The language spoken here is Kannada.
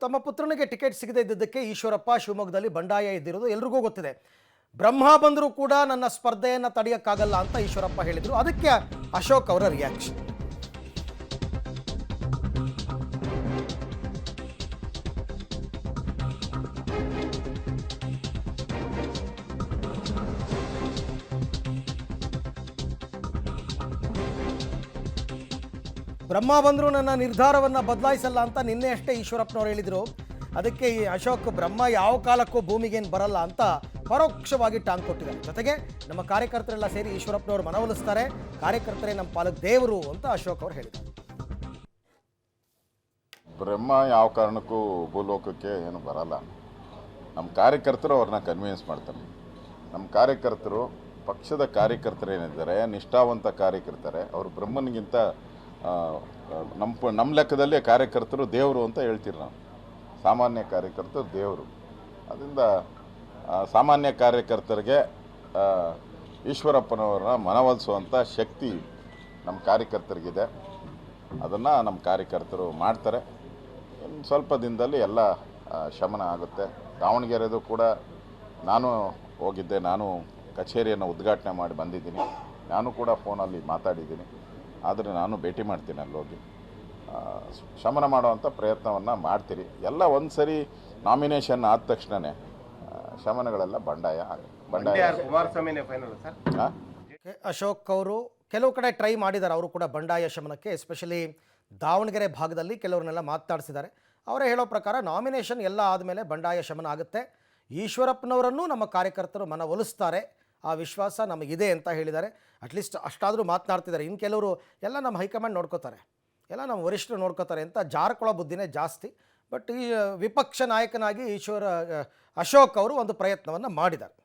ತಮ್ಮ ಪುತ್ರನಿಗೆ ಟಿಕೆಟ್ ಸಿಗದೇ ಇದ್ದದ್ದಕ್ಕೆ ಈಶ್ವರಪ್ಪ ಶಿವಮೊಗ್ಗದಲ್ಲಿ ಬಂಡಾಯ ಇದ್ದಿರೋದು ಎಲ್ರಿಗೂ ಗೊತ್ತಿದೆ. ಬ್ರಹ್ಮ ಬಂದರೂ ಕೂಡ ನನ್ನ ಸ್ಪರ್ಧೆಯನ್ನು ತಡೆಯೋಕ್ಕಾಗಲ್ಲ ಅಂತ ಈಶ್ವರಪ್ಪ ಹೇಳಿದರು. ಅದಕ್ಕೆ ಅಶೋಕ್ ಅವರ ರಿಯಾಕ್ಷನ್. ಬ್ರಹ್ಮ ಬಂದರೂ ನನ್ನ ನಿರ್ಧಾರವನ್ನು ಬದಲಾಯಿಸಲ್ಲ ಅಂತ ನಿನ್ನೆ ಅಷ್ಟೇ ಈಶ್ವರಪ್ಪನವ್ರು ಹೇಳಿದರು. ಅದಕ್ಕೆ ಈ ಅಶೋಕ್ ಬ್ರಹ್ಮ ಯಾವ ಕಾಲಕ್ಕೂ ಭೂಮಿಗೇನು ಬರಲ್ಲ ಅಂತ ಪರೋಕ್ಷವಾಗಿ ಟಾಂಗ್ ಕೊಟ್ಟಿದ್ದಾರೆ. ಜೊತೆಗೆ ನಮ್ಮ ಕಾರ್ಯಕರ್ತರೆಲ್ಲ ಸೇರಿ ಈಶ್ವರಪ್ಪನವರು ಮನವೊಲಿಸ್ತಾರೆ, ಕಾರ್ಯಕರ್ತರೇ ನಮ್ಮ ಪಾಲಕ್ ದೇವರು ಅಂತ ಅಶೋಕ್ ಅವರು ಹೇಳಿದರು. ಬ್ರಹ್ಮ ಯಾವ ಕಾರಣಕ್ಕೂ ಭೂಲೋಕಕ್ಕೆ ಏನು ಬರಲ್ಲ. ನಮ್ಮ ಕಾರ್ಯಕರ್ತರು ಅವ್ರನ್ನ ಕನ್ವಿನ್ಸ್ ಮಾಡ್ತಾರೆ. ನಮ್ಮ ಕಾರ್ಯಕರ್ತರು, ಪಕ್ಷದ ಕಾರ್ಯಕರ್ತರೇನಿದ್ದಾರೆ, ನಿಷ್ಠಾವಂತ ಕಾರ್ಯಕರ್ತರೆ, ಅವರು ಬ್ರಹ್ಮನಿಗಿಂತ ನಮ್ಮ ಲೆಕ್ಕದಲ್ಲಿ ಕಾರ್ಯಕರ್ತರು ದೇವರು ಅಂತ ಹೇಳ್ತೀರಿ ನಾವು. ಸಾಮಾನ್ಯ ಕಾರ್ಯಕರ್ತರು ದೇವರು. ಅದರಿಂದ ಸಾಮಾನ್ಯ ಕಾರ್ಯಕರ್ತರಿಗೆ ಈಶ್ವರಪ್ಪನವರನ್ನ ಮನವೊಲಿಸುವಂಥ ಶಕ್ತಿ ನಮ್ಮ ಕಾರ್ಯಕರ್ತರಿಗಿದೆ. ಅದನ್ನು ನಮ್ಮ ಕಾರ್ಯಕರ್ತರು ಮಾಡ್ತಾರೆ. ಇನ್ನು ಸ್ವಲ್ಪ ದಿನದಲ್ಲಿ ಎಲ್ಲ ಶಮನ ಆಗುತ್ತೆ. ದಾವಣಗೆರೆದು ಕೂಡ ನಾನು ಹೋಗಿದ್ದೆ. ನಾನು ಕಚೇರಿಯನ್ನು ಉದ್ಘಾಟನೆ ಮಾಡಿ ಬಂದಿದ್ದೀನಿ. ನಾನು ಕೂಡ ಫೋನಲ್ಲಿ ಮಾತಾಡಿದ್ದೀನಿ. ಆದರೆ ನಾನು ಭೇಟಿ ಮಾಡ್ತೀನಿ, ಅಲ್ಲಿ ಹೋಗಿ ಶಮನ ಮಾಡುವಂಥ ಪ್ರಯತ್ನವನ್ನು ಮಾಡ್ತೀರಿ. ಎಲ್ಲ ಒಂದು ಸರಿ ನಾಮಿನೇಷನ್ ಆದ ತಕ್ಷಣವೇ ಶಮನಗಳೆಲ್ಲ ಬಂಡಾಯ ಅಶೋಕ್ ಅವರು ಕೆಲವು ಕಡೆ ಟ್ರೈ ಮಾಡಿದ್ದಾರೆ. ಅವರು ಕೂಡ ಬಂಡಾಯ ಶಮನಕ್ಕೆ, ಎಸ್ಪೆಷಲಿ ದಾವಣಗೆರೆ ಭಾಗದಲ್ಲಿ ಕೆಲವ್ರನ್ನೆಲ್ಲ ಮಾತಾಡಿಸಿದ್ದಾರೆ. ಅವರೇ ಹೇಳೋ ಪ್ರಕಾರ ನಾಮಿನೇಷನ್ ಎಲ್ಲ ಆದಮೇಲೆ ಬಂಡಾಯ ಶಮನ ಆಗುತ್ತೆ. ಈಶ್ವರಪ್ಪನವರನ್ನು ನಮ್ಮ ಕಾರ್ಯಕರ್ತರು ಮನವೊಲಿಸ್ತಾರೆ, ಆ ವಿಶ್ವಾಸ ನಮಗಿದೆ ಅಂತ ಹೇಳಿದ್ದಾರೆ. ಅಟ್ಲೀಸ್ಟ್ ಅಷ್ಟಾದರೂ ಮಾತನಾಡ್ತಿದ್ದಾರೆ. ಇನ್ನು ಕೆಲವರು ಎಲ್ಲ ನಮ್ಮ ಹೈಕಮಾಂಡ್ ನೋಡ್ಕೋತಾರೆ, ಎಲ್ಲ ನಮ್ಮ ವರಿಷ್ಠರು ನೋಡ್ಕೋತಾರೆ ಅಂತ ಜಾರ್ಕೊಳ್ಳೋ ಬುದ್ಧಿನೇ ಜಾಸ್ತಿ. ಬಟ್ ಈ ವಿಪಕ್ಷ ನಾಯಕನಾಗಿ ಅಶೋಕ್ ಅವರು ಒಂದು ಪ್ರಯತ್ನವನ್ನು ಮಾಡಿದ್ದಾರೆ.